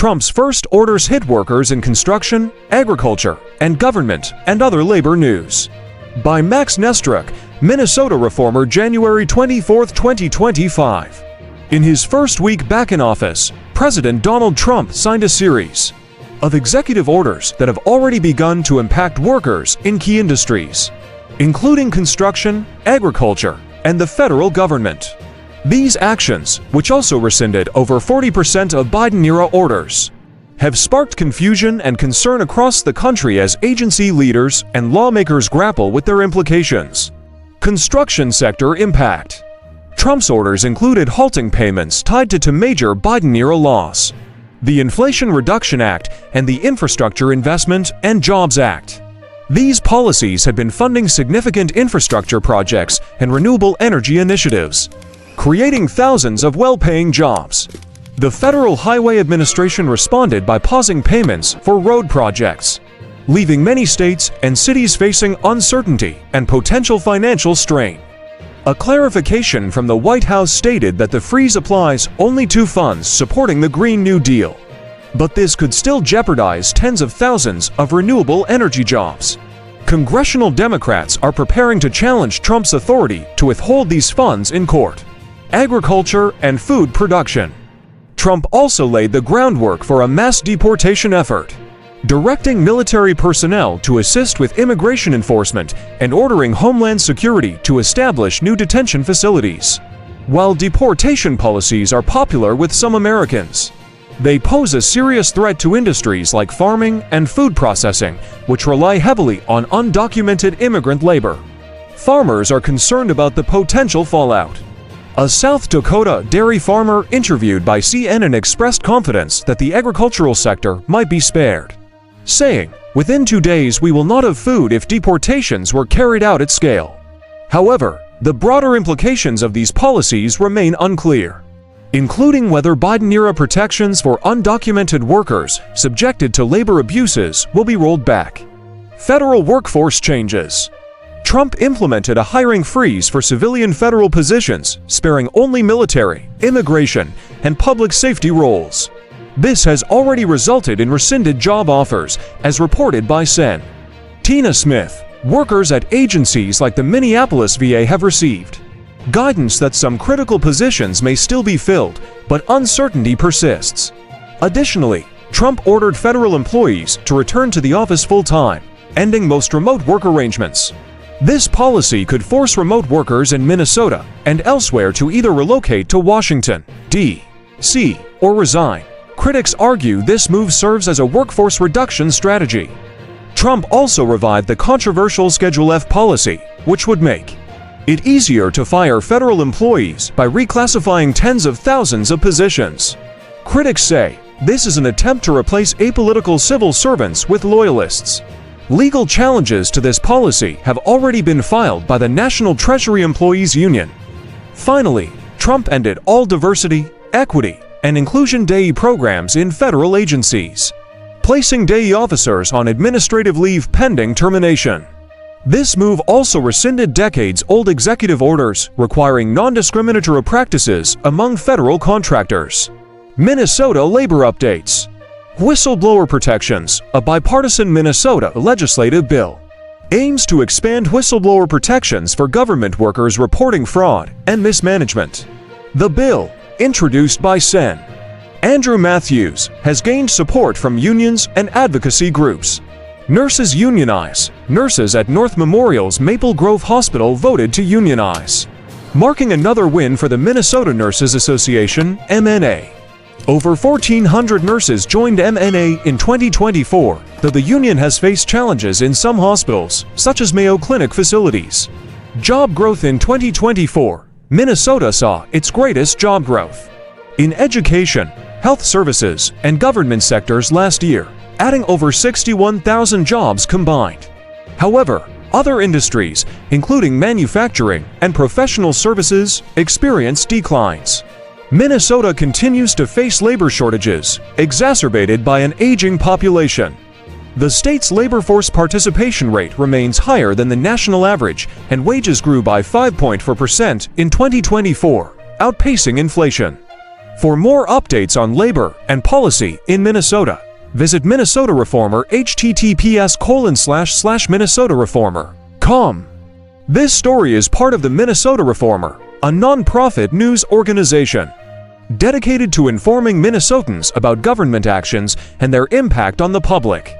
Trump's first orders hit workers in construction, agriculture, and government and other labor news. By Max Nestruk, Minnesota reformer, January 24, 2025. In his first week back in office, President Donald Trump signed a series of executive orders that have already begun to impact workers in key industries, including construction, agriculture, and the federal government. These actions, which also rescinded over 40% of Biden-era orders, have sparked confusion and concern across the country as agency leaders and lawmakers grapple with their implications. Construction sector impact. Trump's orders included halting payments tied to major Biden-era laws, the Inflation Reduction Act, and the Infrastructure Investment and Jobs Act. These policies had been funding significant infrastructure projects and renewable energy initiatives, creating thousands of well-paying jobs. The Federal Highway Administration responded by pausing payments for road projects, leaving many states and cities facing uncertainty and potential financial strain. A clarification from the White House stated that the freeze applies only to funds supporting the Green New Deal, but this could still jeopardize tens of thousands of renewable energy jobs. Congressional Democrats are preparing to challenge Trump's authority to withhold these funds in court. Agriculture and food production. Trump also laid the groundwork for a mass deportation effort, directing military personnel to assist with immigration enforcement and ordering Homeland Security to establish new detention facilities. While deportation policies are popular with some Americans, they pose a serious threat to industries like farming and food processing, which rely heavily on undocumented immigrant labor. Farmers are concerned about the potential fallout. A South Dakota dairy farmer interviewed by CNN expressed confidence that the agricultural sector might be spared, saying, "Within 2 days we will not have food if deportations were carried out at scale." However, the broader implications of these policies remain unclear, including whether Biden-era protections for undocumented workers subjected to labor abuses will be rolled back. Federal workforce changes. Trump implemented a hiring freeze for civilian federal positions, sparing only military, immigration, and public safety roles. This has already resulted in rescinded job offers, as reported by Sen. Tina Smith. Workers at agencies like the Minneapolis VA have received guidance that some critical positions may still be filled, but uncertainty persists. Additionally, Trump ordered federal employees to return to the office full-time, ending most remote work arrangements. This policy could force remote workers in Minnesota and elsewhere to either relocate to Washington, D.C., or resign. Critics argue this move serves as a workforce reduction strategy. Trump also revived the controversial Schedule F policy, which would make it easier to fire federal employees by reclassifying tens of thousands of positions. Critics say this is an attempt to replace apolitical civil servants with loyalists. Legal challenges to this policy have already been filed by the National Treasury Employees Union. Finally, Trump ended all diversity, equity, and inclusion DEI programs in federal agencies, placing DEI officers on administrative leave pending termination. This move also rescinded decades-old executive orders requiring non-discriminatory practices among federal contractors. Minnesota labor updates. Whistleblower protections, a bipartisan Minnesota legislative bill, aims to expand whistleblower protections for government workers reporting fraud and mismanagement. The bill, introduced by Sen. Andrew Matthews, has gained support from unions and advocacy groups. Nurses unionize. Nurses at North Memorial's Maple Grove Hospital voted to unionize, marking another win for the Minnesota Nurses Association, MNA. Over 1,400 nurses joined MNA in 2024, though the union has faced challenges in some hospitals, such as Mayo Clinic facilities. Job growth in 2024. Minnesota saw its greatest job growth in education, health services, and government sectors last year, adding over 61,000 jobs combined. However, other industries, including manufacturing and professional services, experienced declines. Minnesota continues to face labor shortages, exacerbated by an aging population. The state's labor force participation rate remains higher than the national average, and wages grew by 5.4% in 2024, outpacing inflation. For more updates on labor and policy in Minnesota, visit Minnesota Reformer https://minnesotareformer.com. This story is part of the Minnesota Reformer, a non-profit news organization dedicated to informing Minnesotans about government actions and their impact on the public.